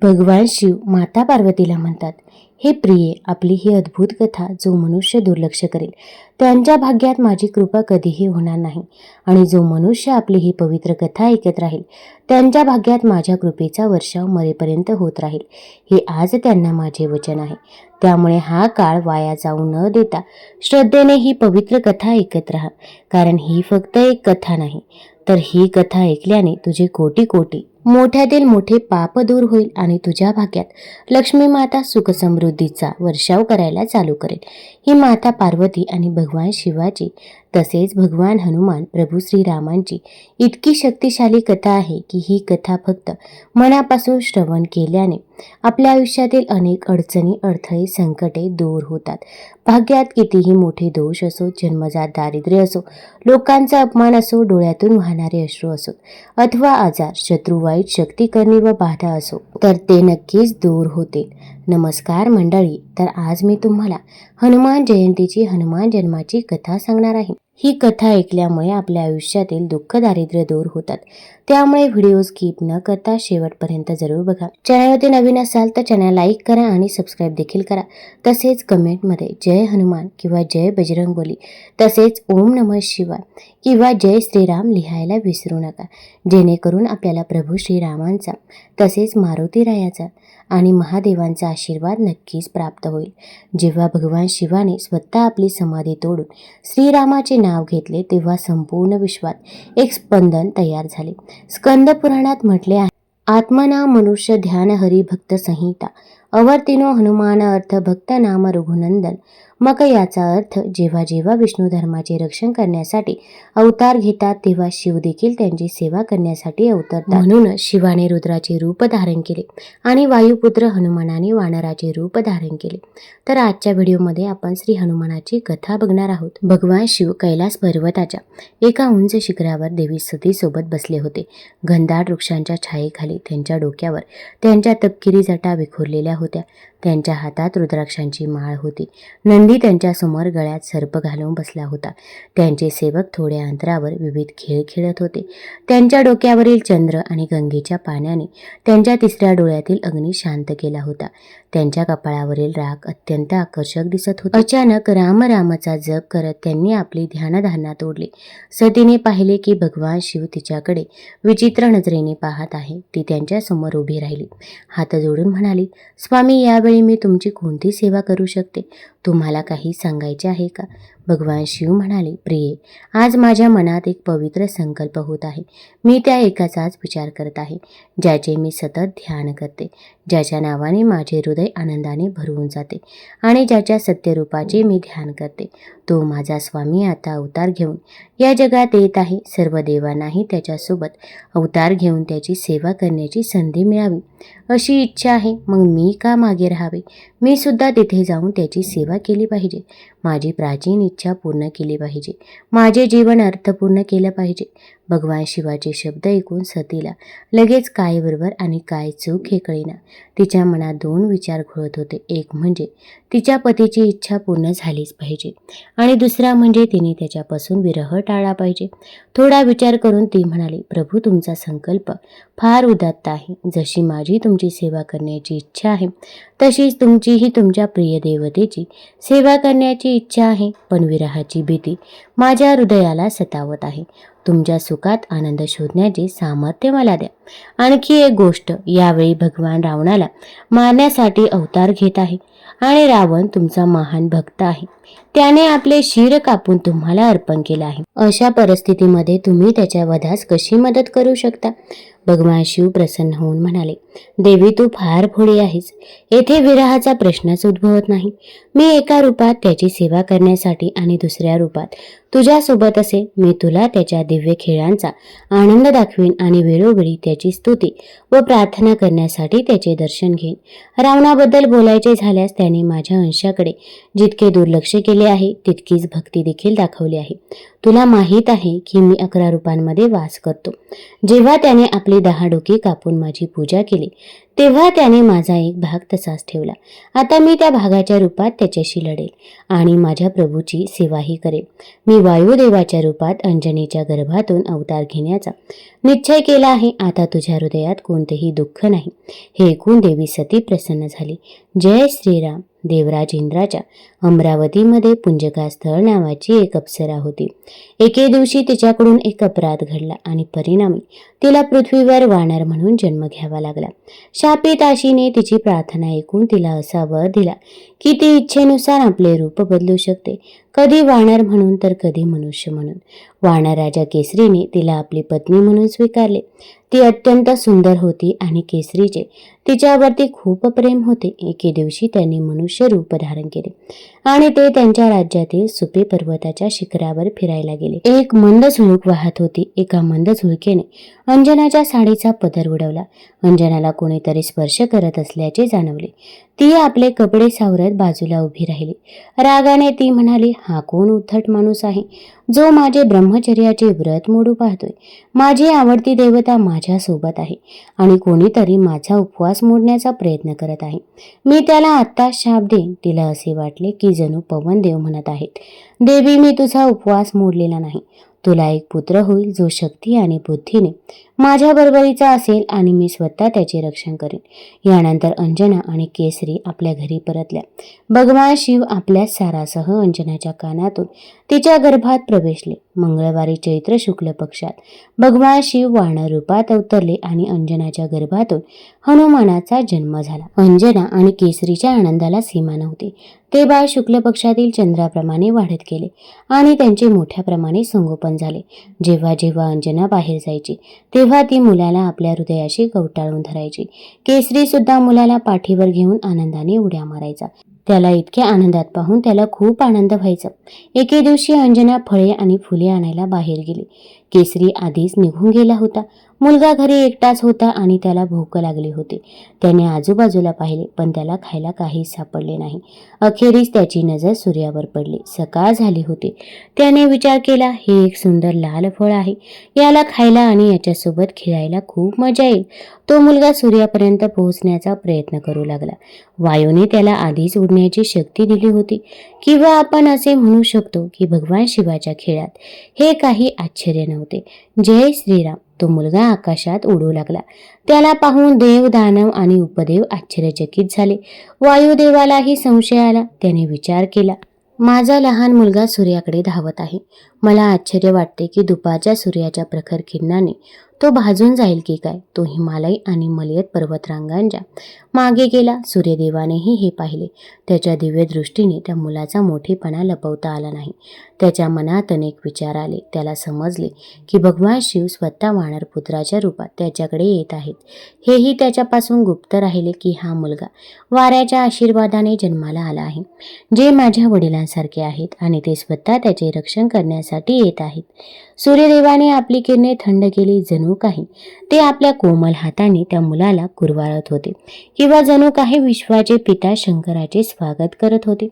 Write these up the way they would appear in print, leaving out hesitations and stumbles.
भगवान शिव माता पार्वतीला म्हणतात, हे प्रिये, आपली ही अद्भुत कथा जो मनुष्य दुर्लक्ष करेल त्यांच्या भाग्यात माझी कृपा कधीही होणार नाही, आणि जो मनुष्य आपली ही पवित्र कथा ऐकत राहील त्यांच्या भाग्यात माझ्या कृपेचा वर्षाव मरेपर्यंत होत राहील. हे आज त्यांना माझे वचन आहे. त्यामुळे हा काळ वाया जाऊ न देता श्रद्धेने ही पवित्र कथा ऐकत राहा. कारण ही फक्त एक कथा नाही, तर ही कथा ऐकल्याने तुझे कोटी कोटी मोठ्यातील मोठे पाप दूर होईल आणि तुझ्या भाग्यात लक्ष्मी माता सुख समृद्धीचा वर्षाव करायला चालू करेल. ही माता पार्वती आणि भगवान शिवाची तसेच भगवान हनुमान प्रभू श्रीरामांची इतकी शक्तिशाली कथा आहे की ही कथा फक्त मनापासून श्रवण केल्याने आपल्या आयुष्यातील अनेक अडचणी, अडथळे, संकटे दूर होतात. भाग्यात कितीही मोठे दोष असो, जन्मजात दारिद्र्य असो, लोकांचा अपमान असो, डोळ्यातून वाहणारे अश्रू असो, अथवा आजार, शत्रू, वाईट शक्ती करणी व बाधा असो, तर ते नक्कीच दूर होतील. नमस्कार मंडळी, तर आज मी तुम्हाला हनुमान जयंतीची, हनुमान जन्माची कथा सांगणार आहे. ही कथा ऐकल्यामुळे आपल्या आयुष्यातील दुःख, दारिद्र्य दूर होतात. त्यामुळे व्हिडिओ स्किप न करता शेवटपर्यंत जरूर बघा. चॅनलवरती नवीन असाल तर चॅनल लाईक करा आणि सबस्क्राईब देखील करा. तसेच कमेंटमध्ये जय हनुमान किंवा जय बजरंगबली, तसेच ओम नमः शिवाय किंवा जय श्रीराम लिहायला विसरू नका, जेणेकरून आपल्याला प्रभू श्रीरामांचा तसेच मारुती रायाचा आणि महादेवांचा आशीर्वाद नक्कीच प्राप्त होईल. जेव्हा भगवान शिवाने स्वतः आपली समाधी तोडून श्रीरामाचे नाव घेतले तेव्हा संपूर्ण विश्वात एक स्पंदन तयार झाले. स्कंद पुराणात म्हटले आहे, आत्मनाम मनुष्य ध्यान हरी भक्त संहिता अवर्तिनो हनुमान अर्थ भक्त नाम रघुनंदन. मग याचा अर्थ जेव्हा जेव्हा विष्णू धर्माचे रक्षण करण्यासाठी अवतार घेतात तेव्हा शिव देखील त्यांची सेवा करण्यासाठी अवतरतात. म्हणून शिवाने रुद्राचे रूप धारण केले आणि वायुपुत्र हनुमानाने वानराचे रूप धारण केले. तर आजच्या व्हिडिओमध्ये आपण श्री हनुमानाची कथा बघणार आहोत. भगवान शिव कैलास पर्वताच्या एका उंच शिखरावर देवी सती सोबत बसले होते. घनदाट वृक्षांच्या छायेखाली त्यांच्या डोक्यावर त्यांच्या तपकिरी जटा विखुरलेल्या होत्या. त्यांच्या हातात रुद्राक्षांची माळ होती. नंदी त्यांच्या समोर गळ्यात सर्प घालून बसला होता. त्यांचे सेवक थोड्या अंतरावर विविध खेळ खेळत होते. त्यांच्या डोक्यावरील चंद्र आणि गंगेच्या पाण्याने त्यांच्या तिसऱ्या डोळ्यातील अग्नी शांत केला होता. त्यांच्या कपाळावरील राख अत्यंत आकर्षक दिसत होती. अचानक राम रामाचा जप करत त्यांनी आपली ध्यानधारणा तोडली. सतीने पाहिले की भगवान शिव तिच्याकडे विचित्र नजरेने पाहत आहे. ती त्यांच्या समोर उभी राहिली. हात जोडून म्हणाली, स्वामी, यावेळी मी तुमची कोणती सेवा करू शकते? तुम्हाला काही सांगायचे आहे का? भगवान शिव म्हणाले, प्रिये, आज माझ्या मनात एक पवित्र संकल्प होत आहे. मी त्या एकाचाच विचार करत आहे, ज्याचे मी सतत ध्यान करते, ज्याच्या नावाने माझे हृदय आनंदाने भरून जाते आणि ज्याच्या सत्यरूपाचे मी ध्यान करते. तो माझा स्वामी आता अवतार घेऊन या जगात येत आहे. सर्व देवांनाही त्याच्यासोबत अवतार घेऊन त्याची सेवा करण्याची संधी मिळावी अशी इच्छा आहे. मग मी का मागे राहावे? मी सुद्धा तिथे जाऊन त्याची सेवा केली पाहिजे. माझी प्राचीन इच्छा पूर्ण केली पाहिजे. माझे जीवन अर्थपूर्ण केलं पाहिजे. भगवान शिवाचे शब्द ऐकून सतीला लगेच काय बरोबर आणि काय चूक हे कळेना. तिच्या मनात दोन विचार घोळत होते. एक म्हणजे तिच्या पतीची इच्छा पूर्ण झालीच पाहिजे आणि दुसरा म्हणजे तिने त्याच्यापासून विरह टाळला पाहिजे. थोडा विचार करून ती म्हणाली, प्रभू, तुमचा संकल्प फार उदात्त आहे. जशी माझी तुमची सेवा करण्याची इच्छा आहे तशीच तुमचीही तुमच्या प्रिय देवतेची सेवा करण्याची इच्छा आहे. पण विरहाची भीती माझ्या हृदयाला सतावत आहे. तुमच्या सुखात आनंद शोधण्याचे सामर्थ्य मला द्या. आणखी एक गोष्ट, यावेळी भगवान रावणाला मारण्यासाठी अवतार घेत आहे आणि रावण तुमचा महान भक्त आहे. त्याने आपले शिर कापून तुम्हाला अर्पण केले आहे. अशा परिस्थितीमध्ये तुम्ही त्याच्या वधास कशी मदत करू शकता? भगवान शिव प्रसन्न होऊन म्हणाले, देवी, तू फार भोळी आहेस. येथे विरहाचा प्रश्नच उद्भवत नाही. मी एका रूपात त्याची सेवा करण्यासाठी आणि दुसऱ्या रूपात तुझ्यासोबत असे. मी तुला त्याच्या दिव्य खेळांचा आनंद दाखवीन आणि वेळोवेळी त्याची स्तुती व प्रार्थना करण्यासाठी त्याचे दर्शन घेईन. रावणाबद्दल बोलायचे झाल्यास त्याने माझ्या अंशाकडे जितके दुर्लक्ष केले आहे तितकीच भक्ती देखील दाखवली आहे. तुला माहीत आहे की मी 11 रूपांमध्ये वास करतो. जेव्हा त्याने आपली 10 डोके कापून माझी पूजा केली तेव्हा त्याने माझा एक भाग तसाच ठेवला. आता मी त्या भागाच्या रूपात त्याच्याशी लढेल आणि माझ्या प्रभूची सेवाही करेल. मी वायुदेवाच्या रूपात अंजनीच्या गर्भातून अवतार घेण्याचा निश्चय केला आहे. आता तुझ्या हृदयात कोणतेही दुःख नाही. हे ऐकून देवी सती प्रसन्न झाली. जय श्रीराम. देवराज इंद्राच्या अमरावतीमध्ये पुंजकास्थळ नावाची एक अप्सरा होती. एके दिवशी तिच्याकडून एक अपराध घडला आणि परिणामी तिला पृथ्वीवर वानर म्हणून जन्म घ्यावा लागला. शापित आशीने तिची प्रार्थना ऐकून तिला असा वर दिला की ती इच्छेनुसार आपले रूप बदलू शकते, कधी वानर म्हणून तर कधी मनुष्य म्हणून. वानर राजा केसरीने तिला आपली पत्नी म्हणून स्वीकारले. ती अत्यंत सुंदर होती आणि केसरीचे तिच्यावरती खूप प्रेम होते. एके दिवशी त्यांनी मनुष्य रूप धारण केले आणि ते त्यांच्या राज्यातील सुपे पर्वताच्या शिखरावर फिरायला गेले. एक मंद झुळूक वाहत होती. एका मंद झुळकेने अंजनाच्या साडीचा पदर उडवला. अंजनाला कोणीतरी स्पर्श करत असल्याचे जाणवले. ती आपले कपडे सावरत बाजूला उभी राहिली. रागाने ती म्हणाली, हा कोण उद्धट माणूस आहे जो माझे ब्रह्मचर्याचे व्रत मोडू पाहतोय. माझी आवडती देवता माझ्या सोबत आहे आणि कोणीतरी माझा उपवास मोडण्याचा प्रयत्न करत आहे. मी त्याला आत्ता शाप देईन. तिला असे वाटले की जणू पवनदेव म्हणत आहेत, देवी मी तुझा उपवास मोडलेला नाही. तुला एक पुत्र होईल जो शक्ती आणि बुद्धीने माझ्या बरोबरीचा असेल आणि मी स्वतः त्याचे रक्षण करेन. यानंतर अंजना आणि केसरी आपल्या घरी परतल्या. भगवान शिव आपल्या सारासह अंजनाच्या कानातून तिच्या गर्भात प्रवेशले. मंगळवारी चैत्र शुक्ल पक्षात भगवान शिव वानर रूपात अवतरले आणि अंजनाच्या गर्भातून हनुमानाचा जन्म झाला. अंजना आणि केसरीच्या आनंदाला सीमा नव्हती. ते बाळ शुक्ल पक्षातील चंद्राप्रमाणे वाढत गेले आणि त्यांचे मोठ्या प्रमाणे संगोपन झाले. जेव्हा जेव्हा अंजना बाहेर जायची तेव्हा ती मुलाला आपल्या हृदयाशी कवटाळून धरायची. केसरी सुद्धा मुलाला पाठीवर घेऊन आनंदाने उड्या मारायचा. त्याला इतक्या आनंदात पाहून त्याला खूप आनंद व्हायचा. एके दिवशी अंजना फळे आणि फुले आणायला बाहेर गेली. केसरी आधीच निघून गेला होता. मुलगा घरी एकटाच होता आणि त्याला भूक लागली होती. त्याने आजूबाजूला पाहिले पण त्याला खायला काहीच सापडले नाही. अखेरीस त्याची नजर सूर्यावर पडली. सकाळ झाली होती. त्याने विचार केला, हे एक सुंदर लाल फळ आहे. याला खायला आणि याच्यासोबत खेळायला खूप मजा येईल. तो मुलगा सूर्यापर्यंत पोहोचण्याचा प्रयत्न करू लागला. वायूने त्याला आधीच उडण्याची शक्ती दिली होती. किंवा आपण असे म्हणू शकतो की भगवान शिवाच्या खेळात हे काही आश्चर्य नव्हते. जय श्रीराम. तो मुलगा आकाशात उडू लागला. त्याला पाहून देव, दानव आणि उपदेव आश्चर्यचकित झाले. वायुदेवालाही संशय आला. त्याने विचार केला, माझा लहान मुलगा सूर्याकडे धावत आहे. मला आश्चर्य वाटते की दुपारच्या सूर्याच्या प्रखर किरणाने तो भाजून जाईल की काय. तो हिमालय आणि मलयत पर्वतरांगांच्या मागे गेला. सूर्यदेवानेही हे पाहिले. त्याच्या दिव्य दृष्टीने त्या मुलाचा मोठेपणा लपवता आला नाही. त्याच्या मनात अनेक विचार आले. त्याला समजले की भगवान शिव स्वतः वानरपुत्राच्या रूपात त्याच्याकडे येत आहेत. हेही त्याच्यापासून गुप्त राहिले की हा मुलगा वाऱ्याच्या आशीर्वादाने जन्माला आला आहे, जे माझ्या वडिलांसारखे आहेत आणि ते स्वतः त्याचे रक्षण करण्यासाठी येत आहेत. सूर्यदेवाने आपली किरणे थंड केली. जणू काही ते आपल्या कोमल हाताने त्या मुलाला कुरवाळत होते किंवा जणू काही विश्वाचे पिता शंकराचे स्वागत करत होते.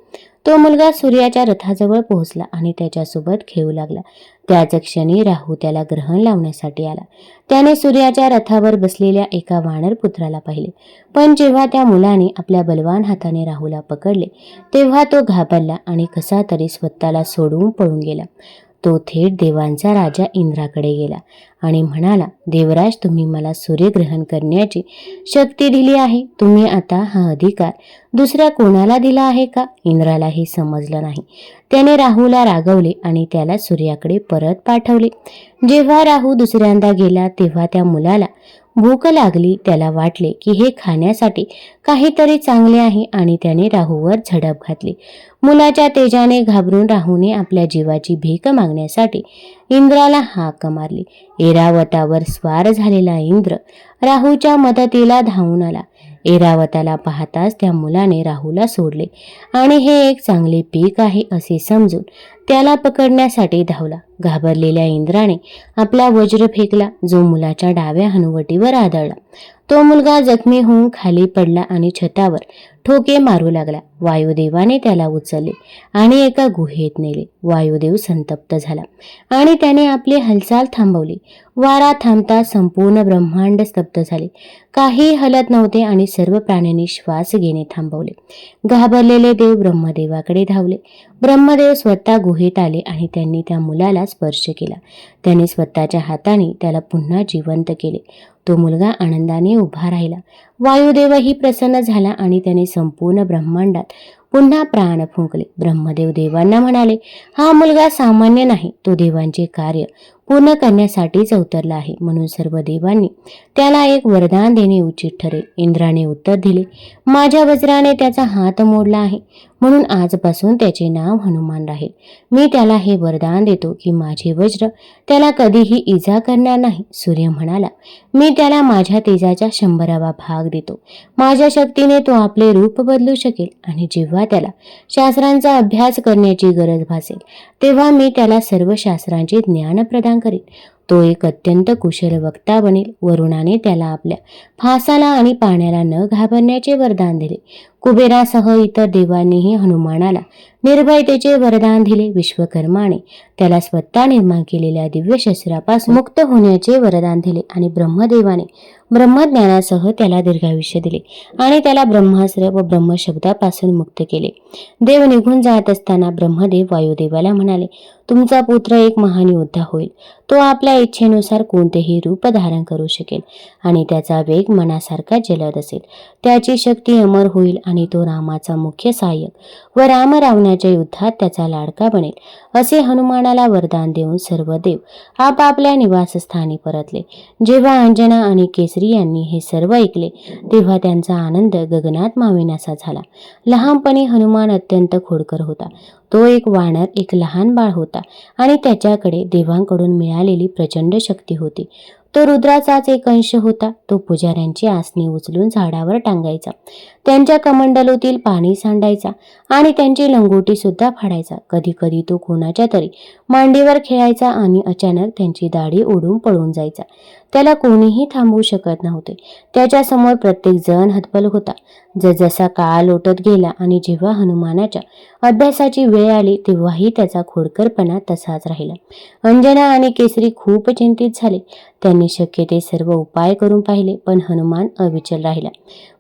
तो मुलगा सूर्याच्या रथाजवळ पोहोचला आणि त्याच्यासोबत खेळू लागला. त्याच क्षणी राहू त्याला ग्रहण लावण्यासाठी आला. त्याने सूर्याच्या रथावर बसलेल्या एका वानरपुत्राला पाहिले. पण जेव्हा त्या मुलाने आपल्या बलवान हाताने राहूला पकडले तेव्हा तो घाबरला आणि कसा तरी स्वतःला सोडून पळून गेला. तो थेट देवांचा राजा इंद्राकडे गेला आणि म्हणाला, देवराज, तुम्ही मला सूर्यग्रहण करण्याची शक्ती दिली आहे. तुम्ही आता हा अधिकार दुसऱ्या कोणाला दिला आहे का? इंद्राला हे समजलं नाही. त्याने राहूला रागवले आणि त्याला सूर्याकडे परत पाठवले. जेव्हा राहू दुसऱ्यांदा गेला तेव्हा त्या मुलाला भूक लागली. त्याला वाटले की हे खाण्यासाठी काहीतरी चांगले आहे आणि त्याने राहूवर झडप घातली. मुलाच्या तेजाने घाबरून राहूने आपल्या जीवाची भीक मागण्यासाठी इंद्राला हाक मारली. ऐरावतावर स्वार झालेला इंद्र राहूच्या मदतीला धावून आला. ऐरावताला पाहताच त्या मुलाने राहूला सोडले आणि हे एक चांगले पीक आहे असे समजून त्याला पकडण्यासाठी धावला. घाबरलेल्या इंद्राने आपला वज्र फेकला, जो मुलाच्या डाव्या हनुवटीवर आदळला. तो मुलगा जखमी होऊन खाली पडला आणि छतावर ठोके मारू लागला. वायुदेवाने त्याला उचलले आणि एका गुहेत नेले. वायुदेव संतप्त झाला आणि त्याने आपली हालचाल थांबवली. वारा थांबता संपूर्ण ब्रह्मांड स्तब्ध झाले. काही हलत नव्हते आणि सर्व प्राण्यांनी श्वास घेणे थांबवले. घाबरलेले देव ब्रह्मदेवाकडे धावले. ब्रह्मदेव स्वतः गुहेत आले आणि त्यांनी त्या मुलाला स्पर्श केला. त्यांनी स्वतःच्या हाताने त्याला पुन्हा जिवंत केले. तो मुलगा आनंदाने उभा राहिला. वायुदेवही प्रसन्न झाला आणि त्याने संपूर्ण ब्रह्मांडात पुन्हा प्राण फुंकले. ब्रह्मदेव देवांना म्हणाले, हा मुलगा सामान्य नाही, तो देवांचे कार्य पूर्ण करण्यासाठीच अवतरला आहे. म्हणून सर्व देवांनी त्याला एक वरदान देणे उचित ठरेल. इंद्राने उत्तर दिले, माझ्या वज्राने त्याचा हात मोडला आहे, म्हणून आजपासून त्याचे नाव हनुमान राहील. मी त्याला हे वरदान देतो की माझे वज्र त्याला कधीही इजा करणार नाही. सूर्य म्हणाला, मी त्याला माझ्या तेजाचा 100वा भाग देतो. माझ्या शक्तीने तो आपले रूप बदलू शकेल आणि जेव्हा त्याला शास्त्रांचा अभ्यास करण्याची गरज भासेल तेव्हा मी त्याला सर्व शास्त्रांचे ज्ञान प्रदान करेल. तो एक अत्यंत कुशल वक्ता बनेल. वरुणाने त्याला आपल्या फासाला आणि पाण्याला न घाबरण्याचे वरदान दिले. कुबेरासह इतर देवांनीही हनुमानाला निर्भयतेचे वरदान दिले. विश्वकर्माने त्याला स्वतः निर्माण केलेल्या दिव्य शस्त्रापासून मुक्त होण्याचे वरदान दिले आणि ब्रह्मदेवाने ब्रह्मज्ञानासह त्याला दीर्घायुष्य दिले आणि त्याला ब्रह्मास्त्र व ब्रह्मशब्दापासून मुक्त केले. देव निघून जात असताना ब्रह्मदेव वायुदेवाला म्हणाले, तुमचा पुत्र एक महान योद्धा होईल. तो आपल्या इच्छेनुसार कोणतेही रूप धारण करू शकेल आणि त्याचा वेग मनासारखा जलद असेल. त्याची शक्ती अमर होईल आणि तो रामाचा मुख्य सहाय्यक व राम रावणाच्या युद्धात त्याचा लाडका बनेल. असे हनुमानाला वरदान देऊन सर्व देव आपापल्या निवासस्थानी परतले. जेव्हा अंजना आणि केसरी यांनी हे सर्व ऐकले तेव्हा त्यांचा आनंद गगनात मावेनासा झाला. लहानपणी हनुमान अत्यंत खोडकर होता. तो एक वानर, एक लहान बाळ होता आणि त्याच्याकडे देवांकडून मिळालेली प्रचंड शक्ती होती. तो रुद्राचाच एक अंश होता. तो पुजाऱ्यांची आसनी उचलून झाडावर टांगायचा, त्यांच्या कमंडलूतील पाणी सांडायचा आणि त्यांची लंगोटी सुद्धा फाडायचा. कधी कधी तो कोणाच्या तरी मांडीवर खेळायचा आणि अचानक त्यांची दाढी ओढून पळून जायचा. त्याला कोणीही थांबवू शकत नव्हते. त्याच्यासमोर प्रत्येक जण हतबल होता. जसजसा काळ लोटत गेला आणि जेव्हा हनुमानाच्या अभ्यासाची वेळ आली तेव्हाही त्याचा खोडकरपणा तसाच राहिला. अंजना आणि केसरी खूप चिंतित झाले. त्यांनी शक्य ते सर्व उपाय करून पाहिले पण हनुमान अविचल राहिला.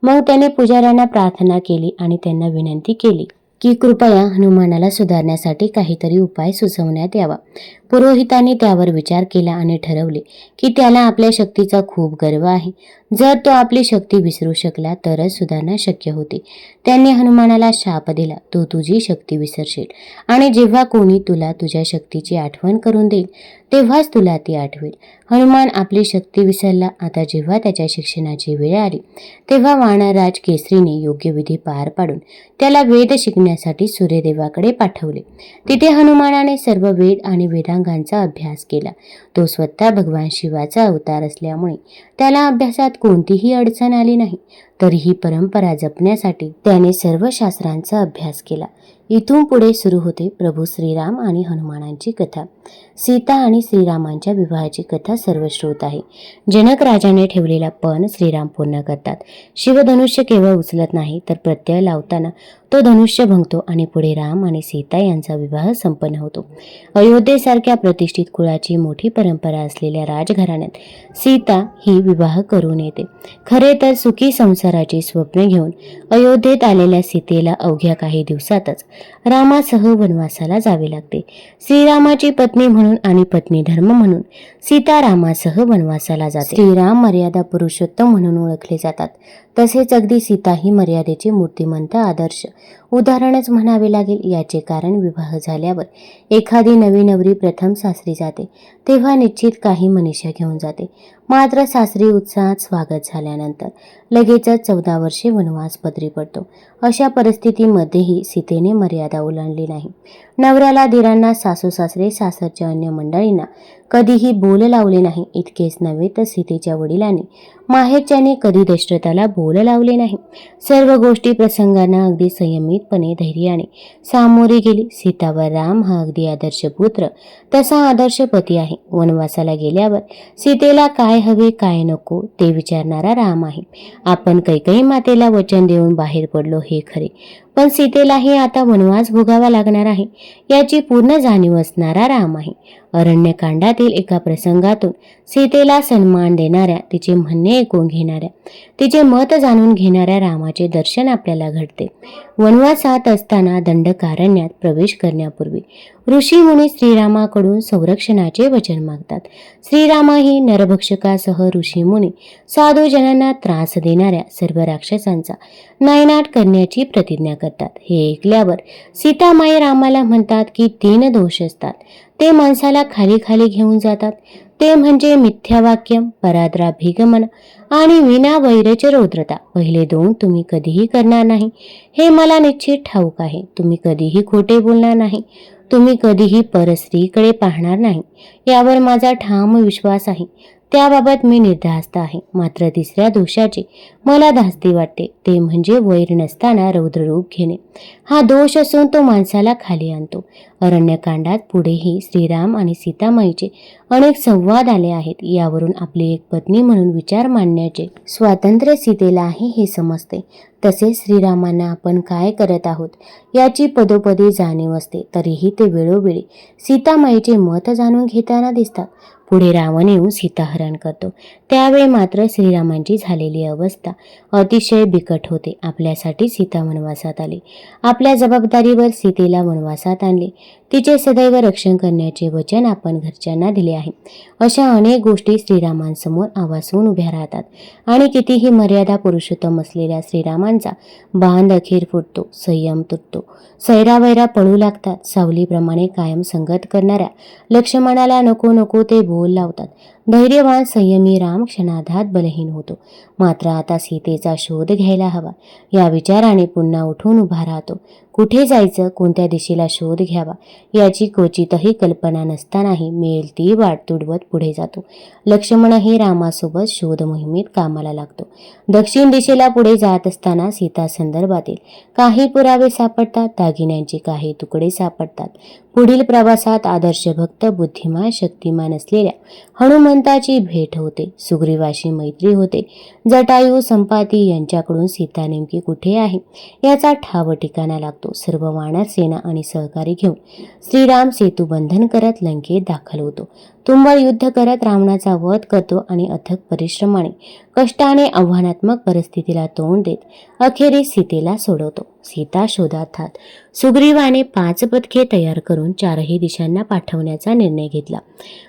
मग त्याने पुजाऱ्यांना प्रार्थना केली आणि त्यांना विनंती केली की कृपया हनुमानाला सुधारण्यासाठी काहीतरी उपाय सुचवण्यात यावा. पुरोहितांनी त्यावर विचार केला आणि ठरवले की त्याला आपल्या शक्तीचा खूप गर्व आहे. जर तो आपली शक्ती विसरू शकला तरच सुधारणा शक्य होती. त्यांनी हनुमानाला शाप दिला, तू तुझी शक्ती विसरशील आणि जेव्हा कोणी तुला तुझ्या शक्तीची आठवण करून देईल तेव्हाच तुला ती आठवेल. हनुमान आपली शक्ती विसरला. आता जेव्हा त्याच्या शिक्षणाची वेळ आली तेव्हा वानरराज केसरीने योग्य विधी पार पाडून त्याला वेद शिकण्यासाठी सूर्यदेवाकडे पाठवले. तिथे हनुमानाने सर्व वेद आणि वेदांगांचा अभ्यास केला. तो स्वतः भगवान शिवाचा अवतार असल्यामुळे त्याला अभ्यासात कोणतीही अडचण आली नाही. तरीही परंपरा जपण्यासाठी त्याने सर्व शास्त्रांचा अभ्यास केला. इथून पुढे सुरू होते प्रभू श्रीराम आणि हनुमानांची कथा. सीता आणि श्रीरामांच्या विवाहाची कथा सर्वश्रुत आहे. जनक राजाने ठेवलेला पण श्रीराम पूर्ण करतात. शिवधनुष्य केवळ उचलत नाही तर प्रत्यय लावताना तो धनुष्य भंगतो आणि पुढे राम आणि सीता यांचा विवाह संपन्न होतो. अयोध्येसारख्या प्रतिष्ठित कुळाची मोठी परंपरा असलेल्या राजघराण्यात सीता ही विवाह करून येते. खरे तर सुखी संसाराची स्वप्न घेऊन अयोध्येत आलेल्या सीतेला अवघ्या काही दिवसातच रामासह वनवासाला जावे लागते. श्रीरामाची पत्नी म्हणून आणि पत्नी धर्म म्हणून सीता रामासह वनवासाला जाते. श्रीराम मर्यादा पुरुषोत्तम म्हणून ओळखले जातात. तसेच अगदी सीता ही मर्यादेचे मूर्तिमंत आदर्श उदाहरणच म्हणावे लागेल. याचे कारण विवाह झाल्यावर एखादी नवी नवरी प्रथम सासरी जाते तेव्हा निश्चित काही मनीषा घेऊन जाते. मात्र सासरी उत्साहात स्वागत झाल्यानंतर लगेचच 14 वर्षे वनवास पदरी पडतो. अशा परिस्थितीमध्येही सीतेने मर्यादा ओलांडली नाही नवऱ्याला, दिरांना, सासू सासरे, सासरच्या अन्य मंडळींना कधीही बोल लावले नाही. इतकेच नव्हे तर सीतेच्या वडिलांनी, माहेरच्याने कधी दशरथाला बोल लावले नाही. सर्व गोष्टी प्रसंगांना अगदी संयमितपणे, धैर्याने सामोरी गेली. सीतावर राम हा अगदी आदर्श पुत्र, तसा आदर्श पती आहे. वनवासाला गेल्यावर सीतेला काय हवे काय नको ते विचारणारा राम आहे. आपण कैकेयी मातेला वचन देऊन बाहेर पडलो हे खरे, पण सीतेलाही आता वनवास भोगावा लागणार आहे याची पूर्ण जाणीव असणारा राम आहे. अरण्यकांडातील एका प्रसंगातून सीतेला सन्मान देणाऱ्या, तिचे म्हणणे ऐकून घेणाऱ्या, तिचे मत जाणून घेणाऱ्या रामाचे दर्शन आपल्याला घडते. वनवासात असताना दंडकारण्यात प्रवेश करण्यापूर्वी ऋषी मुनी श्रीरामाकडून संरक्षणाचे वचन मागतात. श्रीरामही नरभक्षकासह ऋषी मुनी साधूजनांना त्रास देणाऱ्या सर्व राक्षसांचा नायनाट करण्याची प्रतिज्ञा करतात. हे ऐकल्यावर सीतामाई रामाला म्हणतात की 3 दोष असतात, ते माणसाला खाली खाली घेऊन जातात. ते म्हणजे मिथ्यावाक्य, पराद्राभिगमन आणि विना वैरच रौद्रता. पहिले 2 तुम्ही कधीही करणार नाही हे मला निश्चित ठाऊक आहे. तुम्ही कधीही खोटे बोलणार नाही. तुम्ही कधीही परस्त्रीकडे पाहणार नाही यावर माझा ठाम विश्वास आहे. त्याबाबत मी निर्धास्त आहे. मात्र 3ऱ्या दोषाची मला धास्ती वाटते, ते म्हणजे वैर नसताना रौद्ररूप घेणे. हा दोष असून तो माणसाला खाली आणतो. अरण्यकांडात पुढेही श्रीराम आणि सीतामाईचे अनेक संवाद आले आहेत. यावरून आपली एक पत्नी म्हणून विचार मांडण्याचे स्वातंत्र्य सीतेला आहे हे समजते. तसेच श्रीरामांना आपण काय करत आहोत याची पदोपदी जाणीव असते. तरीही ते वेळोवेळी सीतामाईचे मत जाणून घेताना दिसतात. पुढे रावण येऊन सीताहरण करतो. त्यावेळी मात्र श्रीरामांची झालेली अवस्था अतिशय बिकट होते. आपल्यासाठी सीता वनवासात आली. आपल्या जबाबदारीवर सीतेला वनवासात आणले. तिचे सदैव रक्षण करण्याचे वचन आपण घरच्यांना दिले आहे. अशा अनेक गोष्टी श्रीरामांसमोर आवासून उभ्या राहतात आणि कितीही मर्यादा पुरुषोत्तम असलेल्या श्रीरामांचा बांध अखेर फुटतो, संयम तुटतो, सैरावैरा पळू लागतात. सावलीप्रमाणे कायम संगत करणाऱ्या लक्ष्मणाला नको नको ते बोल लावतात. धैर्यवान संयमी राम क्षणार्धात बलहीन होतो. मात्र आता सीतेचा शोध घ्यायला हवा या विचाराने पुन्हा उठून उभा राहतो. कुठे जायचं, कोणत्या दिशेला शोध घ्यावा याची क्वचितही कल्पना नसतानाही मिळेल ती वाट तुडवत पुढे जातो. लक्ष्मणही रामासोबत शोध मोहिमेत कामाला लागतो. दक्षिण दिशेला पुढे जात असताना सीता संदर्भातील काही पुरावे सापडतात, दागिन्यांचे काही तुकडे सापडतात. पुढील प्रवासात आदर्श भक्त, बुद्धिमान, शक्तिमान असलेल्या हनुमंताची भेट होते. सुग्रीवाशी मैत्री होते. जटायू, संपाती यांच्याकडून सीता नेमकी कुठे आहे याचा ठाव ठिकाणा लागतो. सर्व वानर सेना आणि सहकारी घेऊन श्रीराम सेतुबंधन करत लंकेत दाखल होतो. तुंबळ युद्ध करत रावणाचा वध करतो आणि अथक परिश्रमाने, कष्टाने, आव्हानात्मक परिस्थितीला तोंड देत अखेरीस सीतेला सोडवतो. सीता शोधार्थात सुग्रीवाने 5 पथके तयार करून 4ही दिशांना पाठवण्याचा निर्णय घेतला.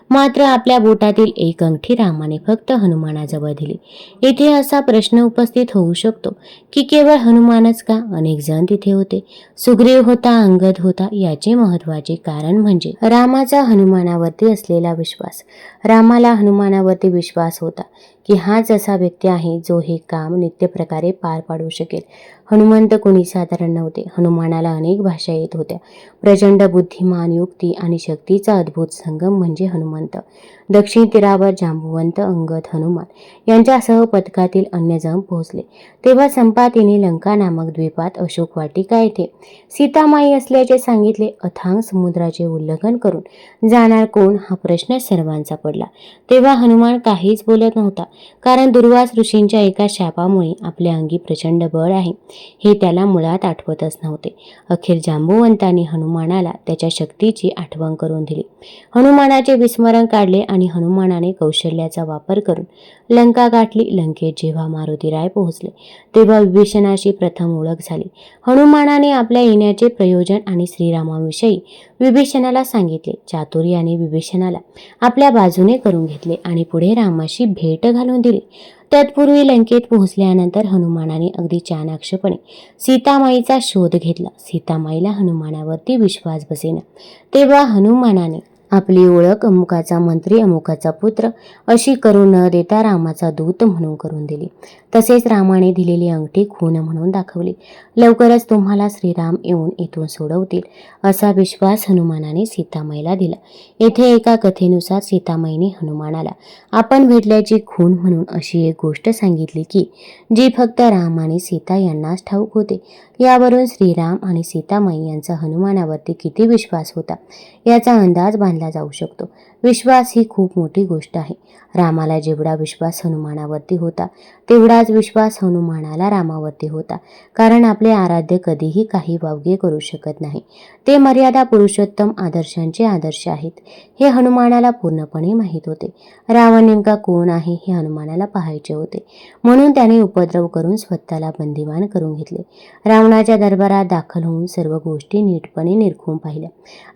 मात्र आपल्या बोटातील एक अंगठी रामाने फक्त हनुमानाजवळ दिली. येथे असा प्रश्न उपस्थित होऊ शकतो की केवळ हनुमानच का? अनेक जण तिथे होते. सुग्रीव होता, अंगद होता. याचे महत्वाचे कारण म्हणजे रामाचा हनुमानावरती असलेला विश्वास. रामाला हनुमानावरती विश्वास होता की हाच असा व्यक्ती आहे जो हे काम नित्यप्रकारे पार पाडू शकेल. हनुमंत कोणी साधारण नव्हते. हनुमानाला अनेक भाषा येत होत्या. प्रचंड बुद्धिमान, युक्ती आणि शक्तीचा अद्भुत संगम म्हणजे हनुमंत. दक्षिण तीरावर जांबुवंत, अंगद, हनुमान यांच्यासह पथकातील अन्य जण पोहोचले. तेव्हा संपातीने लंका नामक द्वीपात अशोक वाटिका येथे सीतामाई असल्याचे सांगितले. अथांग समुद्राचे उल्लंघन करून जाणार कोण हा प्रश्न सर्वांचा पडला. तेव्हा हनुमान काहीच बोलत नव्हता, कारण दुर्वास ऋषींच्या एका शापामुळे आपल्या अंगी प्रचंड बळ आहे हे त्याला मुळात आठवतच नव्हते. अखेर जांबुवंतांनी हनुमानाला त्याच्या शक्तीची आठवण करून दिली. हनुमानाचे विस्मरण काढले आणि हनुमानाने कौशल्याचा वापर करून लंका गाठली. लंकेत जेव्हा मारुतीराय पोहोचले तेव्हा विभीषणाशी प्रथम ओळख झाली. हनुमानाने आपल्या येण्याचे प्रयोजन आणि श्रीरामाविषयी विभीषणाला सांगितले. चातुर्याने विभीषणाला आपल्या बाजूने करून घेतले आणि पुढे रामाशी भेट घालून दिली. तत्पूर्वी लंकेत पोहोचल्यानंतर हनुमानाने अगदी चाणाक्षपणे सीतामाईचा शोध घेतला. सीतामाईला हनुमानावरती विश्वास बसेना. तेव्हा हनुमानाने आपली ओळख अमुकाचा मंत्री अमुकाचा पुत्र अशी करून न देता रामाचा दूत म्हणून करून दिली. तसेच रामाने दिलेली अंगठी खून म्हणून दाखवली. लवकरच तुम्हाला श्रीराम येऊन इथून सोडवतील असा विश्वास हनुमानाने सीतामाईला दिला. येथे एका कथेनुसार सीतामाईने हनुमानाला आपण भेटल्याची खूण म्हणून अशी एक गोष्ट सांगितली की जी फक्त राम आणि सीता यांनाच ठाऊक होते. यावरून श्रीराम आणि सीतामाई यांचा हनुमानावरती किती विश्वास होता याचा अंदाज बांधला जाऊ शकतो. विश्वास ही खूप मोठी गोष्ट आहे. रामाला जेवढा विश्वास हनुमानावरती होता तेवढाच विश्वास हनुमानाला रामावरती होता. कारण आपले आराध्य कधीही काही वावगे करू शकत नाही. ते मर्यादा पुरुषोत्तम आदर्शांचे आदर्श आहेत हे हनुमानाला पूर्णपणे माहीत होते. रावण नेमका कोण आहे हे हनुमानाला पाहायचे होते. म्हणून त्याने उपद्रव करून स्वतःला बंदिवान करून घेतले. रावणाच्या दरबारात दाखल होऊन सर्व गोष्टी नीटपणे निरखून पाहिल्या.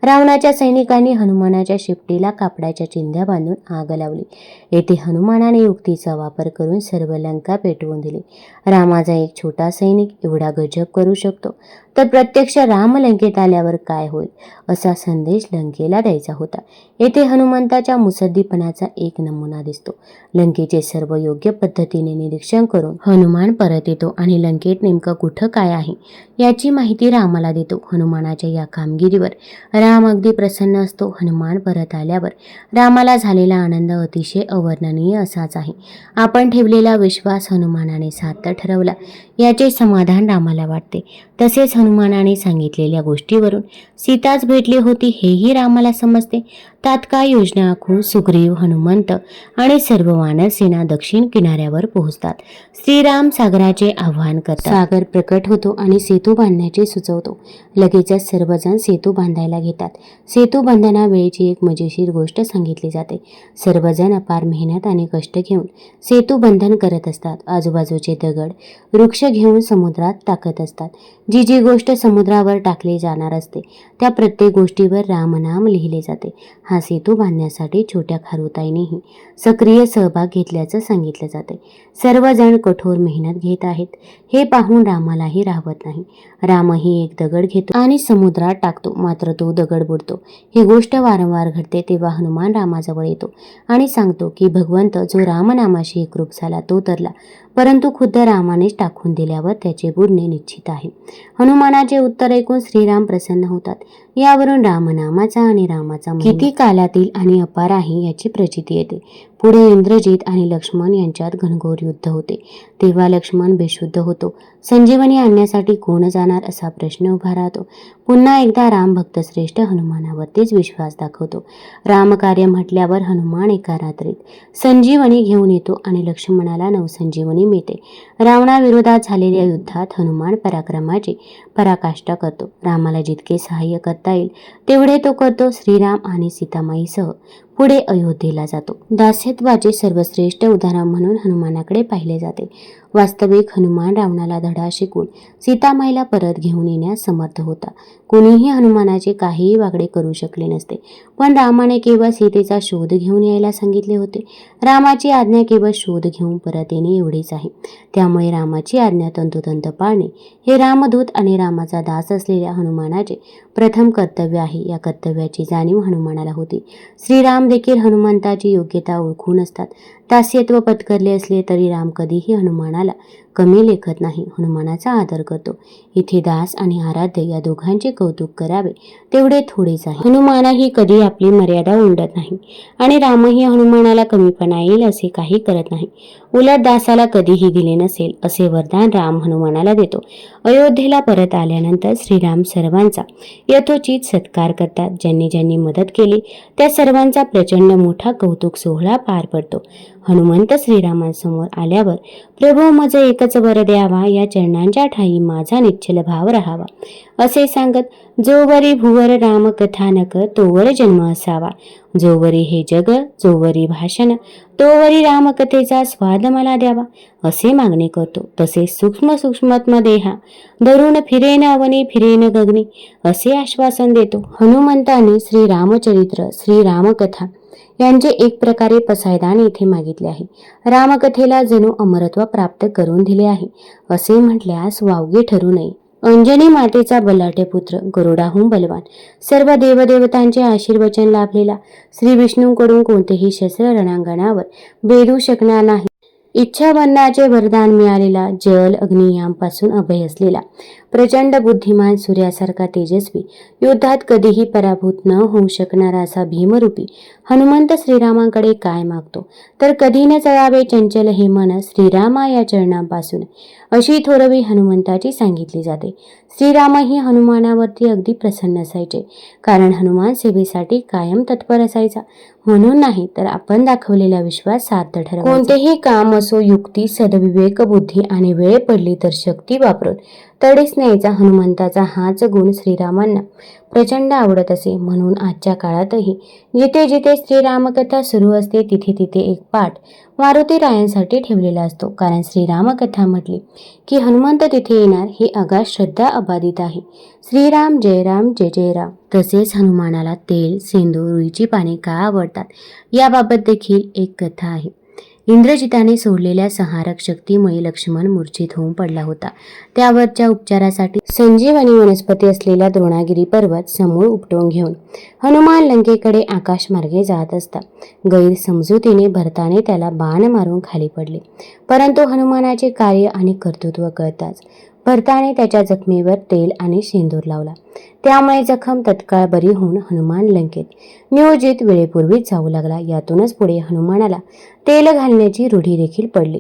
रावणाच्या सैनिकांनी हनुमानाच्या शिपटीला कापडाच्या चिंध्या बांधून आग लावली. येथे हनुमानाने युक्तीचा वापर करून सर्व लंका पेटवून दिली. रामाचा एक छोटा सैनिक एवढा गजब करू शकतो तर प्रत्यक्ष राम लंकेत आल्यावर काय होईल असा संदेश लंकेला द्यायचा होता. येथे हनुमंताच्या मुसद्दीपणाचा एक नमुना दिसतो. लंकेचे सर्व योग्य पद्धतीने निरीक्षण करून हनुमान परत येतो आणि लंकेत नेमकं कुठं काय आहे याची माहिती रामाला देतो. हनुमानाच्या या कामगिरीवर राम अगदी प्रसन्न असतो. हनुमान परत आल्यावर रामाला झालेला आनंद अतिशय अवर्णनीय असाच आहे. आपण ठेवलेला विश्वास हनुमानाने सार्थ ठरवला याचे समाधान रामाला वाटते. तसेच हनुमानाने सांगितलेल्या गोष्टीवरून सीताच भेटली होती हेही रामाला समजते. तात्काळ योजना आखून सुग्रीव, हनुमंत आणि सर्व वानरसेना दक्षिण किनाऱ्यावर पोहोचतात. श्रीराम सागराचे आव्हान करतात. सागर प्रकट होतो आणि सेतू बांधण्याचे सुचवतो. लगेचच सर्वजण सेतू बांधायला घेतात. सेतू बांधताना वेळेची एक मजेशीर गोष्ट सांगितली जाते. सर्वजण अपार मेहनत आणि कष्ट घेऊन सेतू बंधन करत असतात. आजूबाजूचे दगड, वृक्ष घेऊन समुद्रात टाकत असतात. जी जी गोष्ट समुद्रावर टाकली जाणार असते त्या प्रत्येक गोष्टीवर रामनाम लिहिले जाते. हा सेतू बांधण्यासाठी छोट्या खारुताईनेही सक्रिय सहभाग घेतल्याचं सांगितलं जाते. सर्वजण कठोर मेहनत घेत आहेत हे पाहून रामालाही राहवत नाही. रामही एक दगड घेतो आणि समुद्रात टाकतो. मात्र तो दगड बुडतो. ही गोष्ट वारंवार घडते. तेव्हा हनुमान रामाजवळ येतो आणि सांगतो की भगवंत जो रामनामाशी एकरूप झाला तो तरला, परंतु खुद्द रामानेच टाकून दिल्यावर त्याचे बुडणे निश्चित आहे. हनुमानाचे उत्तर ऐकून श्रीराम प्रसन्न होतात. यावरून रामनामाचा आणि रामाचा किती कालातील आणि अपार आहे याची प्रचिती येते. पुढे इंद्रजित आणि लक्ष्मण यांच्यात घनघोर युद्ध होते. तेव्हा लक्ष्मण बेशुद्ध होतो. संजीवनी आणण्यासाठी कोण जाणार असा प्रश्न उभा राहतो. पुन्हा एकदा राम भक्तश्रेष्ठ हनुमानावरतीच विश्वास दाखवतो. रामकार्य म्हटल्यावर हनुमान एका रात्रीत संजीवनी घेऊन येतो आणि लक्ष्मणाला नवसंजीवनी मिळते. रावणाविरोधात झालेल्या युद्धात हनुमान पराक्रमाची पराकाष्ठा करतो. रामाला जितके सहाय्य करता येईल तेवढे तो करतो. श्रीराम आणि सीतामाईसह पुढे अयोध्येला जातो. दास्यत्वाचे सर्वश्रेष्ठ उदाहरण म्हणून हनुमानाकडे पाहिले जाते. वास्तविक हनुमान रावणाला धडा शिकून सीतामाईला परत घेऊन येण्यास समर्थ होता. कोणीही हनुमानाचे काहीही वागडे करू शकले नसते. पण रामाने केवळ सीतेचा शोध घेऊन यायला सांगितले होते. रामाची आज्ञा केवळ शोध घेऊन परत येणे एवढीच आहे. त्यामुळे रामाची आज्ञा तंतोतंत पाळणे हे रामदूत आणि रामाचा दास असलेल्या हनुमानाचे प्रथम कर्तव्य आहे. या कर्तव्याची जाणीव हनुमानाला होती. श्रीराम देखील हनुमंताची योग्यता ओळखून असतात. दास्यत्व पत्करले असले तरी राम कधीही हनुमानाला कमी लेखत नाही. हनुमानाचा आदर करतो. इथे दास आणि आराध्य या दोघांचे कौतुक करावे तेवढे थोडेच आहे. हनुमानही कधी आपली मर्यादा ओलांडत नाही आणि रामही हनुमानाला कमीपणा येईल असे काही करत नाही. उलट दासाला कधीही दिले नसेल असे वरदान राम हनुमानाला देतो. अयोध्येला परत आल्यानंतर श्रीराम सर्वांचा यथोचित सत्कार करतात. ज्यांनी ज्यांनी मदत केली त्या सर्वांचा प्रचंड मोठा कौतुक सोहळा पार पडतो. हनुमंत श्रीरामांसमोर आल्यावर प्रभो मज एकच वर द्यावा, या चरणांच्या ठाई माझा निश्चल भाव राहावा असे सांगत जोवरी भुवर राम कथानक तोवर जन्म असावा. जोवरी हे जग जोवरी भाषण तोवरी रामकथेचा स्वाद मला द्यावा असे मागणे करतो. तसेच सूक्ष्म सूक्ष्मात्म देहा धरून फिरेन अवनी फिरेन गगनी असे आश्वासन देतो. हनुमंताने श्रीरामचरित्र श्रीरामकथा यांचे एक प्रकारे पसायदान येथे मागितले आहे. रामकथेला जणू अमरत्व प्राप्त करून दिले आहे असे म्हटल्यास वावगे ठरू नये. अंजनी मातेचा बलाढ्य पुत्र, गरुडाहून बलवान, सर्व देवदेवतांचे आशीर्वचन लाभलेला, श्री विष्णूंकडून कोणतेही शस्त्र रणांगणावर भेदू शकणार नाही, इच्छावरणाचे वरदान मिळालेला, जल अग्नी यांपासून अभय असलेला, प्रचंड बुद्धिमान, सूर्यासारखा तेजस्वी, युद्धात कधीही पराभूत न होऊ शकणारा असा भीमरूपी हनुमंत श्रीरामांकडे काय मागतो, तर कधी न चळावे चंचल हे मन श्रीरामा या चरणांपासून, अशी थोरवी हनुमंताची सांगितली जाते. श्रीरामही हनुमानावरती अगदी प्रसन्न असायचे, कारण हनुमान सेवेसाठी कायम तत्पर असायचा. म्हणून नाही तर आपण दाखवलेला विश्वास सार्थ ठरवायचा. कोणतेही काम असो, युक्ती, सद्विवेक, बुद्धी आणि वेळ पडली तर शक्ती वापरून तडीस न्यायचा हनुमंताचा हाच गुण श्रीरामांना प्रचंड आवडत असे. म्हणून आजच्या काळातही जिथे जिथे श्रीरामकथा सुरू असते तिथे तिथे एक पाठ मारुतीरायांसाठी ठेवलेला असतो. कारण श्रीरामकथा म्हटली की हनुमंत तिथे येणार ही अगाध श्रद्धा अबाधित आहे. श्रीराम जय राम जय जय राम. तसेच हनुमानाला तेल, सिंदूर, रुईची पाने का आवडतात याबाबत देखील एक कथा आहे. इंद्रजिताने सोडलेल्या संहारक शक्तीमुळे लक्ष्मण मूर्छित होऊन पडला होता. त्यावरच्या उपचारासाठी संजीवनी वनस्पती असलेला द्रोणागिरी पर्वत समूळ उपटून घेऊन हनुमान लंकेकडे आकाशमार्गे जात असता गैरसमजुतीने भरताने त्याला बाण मारून खाली पडले. परंतु हनुमानाचे कार्य आणि कर्तृत्व कळताच भरताने त्याच्या जखमेवर तेल आणि सिंदूर लावला. त्यामुळे जखम तत्काळ बरी होऊन हनुमान लंकेत नियोजित वेळेपूर्वीच जाऊ लागला. यातूनच पुढे हनुमानाला तेल घालण्याची रूढी देखील पडली.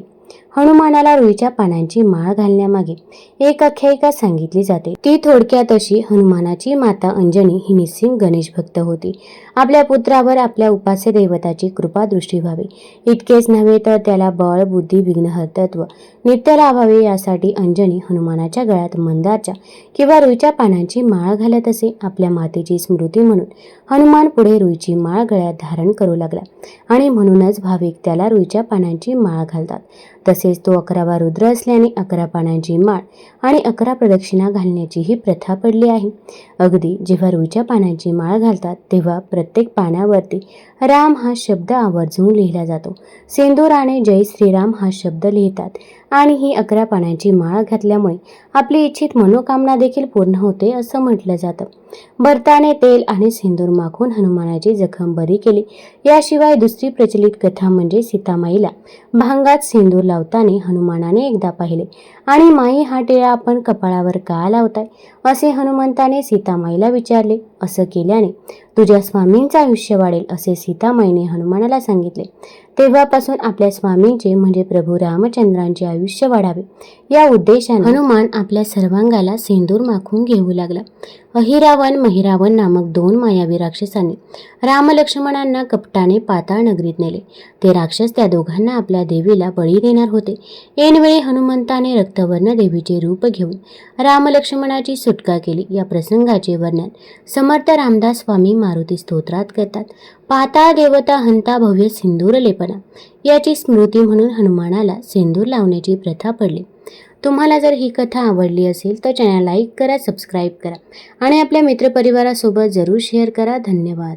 हनुमानाला रुईच्या पानांची माळ घालण्यामागे एक आख्यायिका सांगितली जाते. ती थोडक्यात अशी: हनुमानाची माता अंजनी ही निस्सिम गणेश भक्त होती. आपल्या पुत्रावर आपल्या उपास्य देवताची कृपा दृष्टी व्हावी इतकेच नव्हे तर त्याला बळ, बुद्धी, विघ्नहर्तत्व नित्य लाभावे यासाठी अंजनी हनुमानाच्या गळ्यात मंदारच्या किंवा रुईच्या पानांची माळ घालत असे. आपल्या मातेची स्मृती म्हणून हनुमान पुढे रुईची माळ गळ्यात धारण करू लागला आणि म्हणूनच भाविक त्याला रुईच्या पानांची माळ घालतात. तसेच तो 11वा रुद्र असल्याने 11 पानांची माळ आणि 11 प्रदक्षिणा घालण्याची ही प्रथा पडली आहे. अगदी जेव्हा रुईच्या पानांची माळ घालतात तेव्हा प्रत्येक पानावरती राम हा शब्द आवर्जून लिहिला जातो. सिंदुराने जय श्रीराम हा शब्द लिहितात आणि ही 11 पानांची माळ घातल्यामुळे आपली इच्छित मनोकामना देखील पूर्ण होते असं म्हटलं जातं. भरताने तेल आणि सिंदूर माखून हनुमानाची जखम बरी केली. याशिवाय दुसरी प्रचलित कथा म्हणजे सीतामाईला भांगात सिंदूर लावताना हनुमानाने एकदा पाहिले आणि माई हा टिळा आपण कपाळावर का लावताय असे हनुमंताने सीतामाईला विचारले. असं केल्याने तुझ्या स्वामींचं आयुष्य वाढेल असे सीतामाईने हनुमानाला सांगितले. तेव्हापासून आपल्या स्वामींचे म्हणजे प्रभू रामचंद्रांचे आयुष्य वाढावे या उद्देशाने हनुमान आपल्या सर्वांगाला सिंदूर माखून घेऊ लागला. अहिरावण, महिरावण नामक 2 मायावी राक्षसांनी रामलक्ष्मणांना कपटाने पाताळ नगरीत नेले. ते राक्षस त्या दोघांना आपल्या देवीला बळी देणार होते. ऐनवेळी हनुमंताने रक्तवर्ण देवीचे रूप घेऊन रामलक्ष्मणाची सुटका केली. या प्रसंगाचे वर्णन समर्थ रामदास स्वामी मारुती स्तोत्रात करतात. पाताळ देवता हंता भव्य सिंदूर लेपना याची स्मृती म्हणून हनुमानाला सिंदूर लावण्याची प्रथा पडली. तुम्हाला जर ही कथा आवडली असेल तर चॅनल लाईक करा, सबस्क्राईब करा आणि आपल्या मित्रपरिवारासोबत जरूर शेअर करा. धन्यवाद.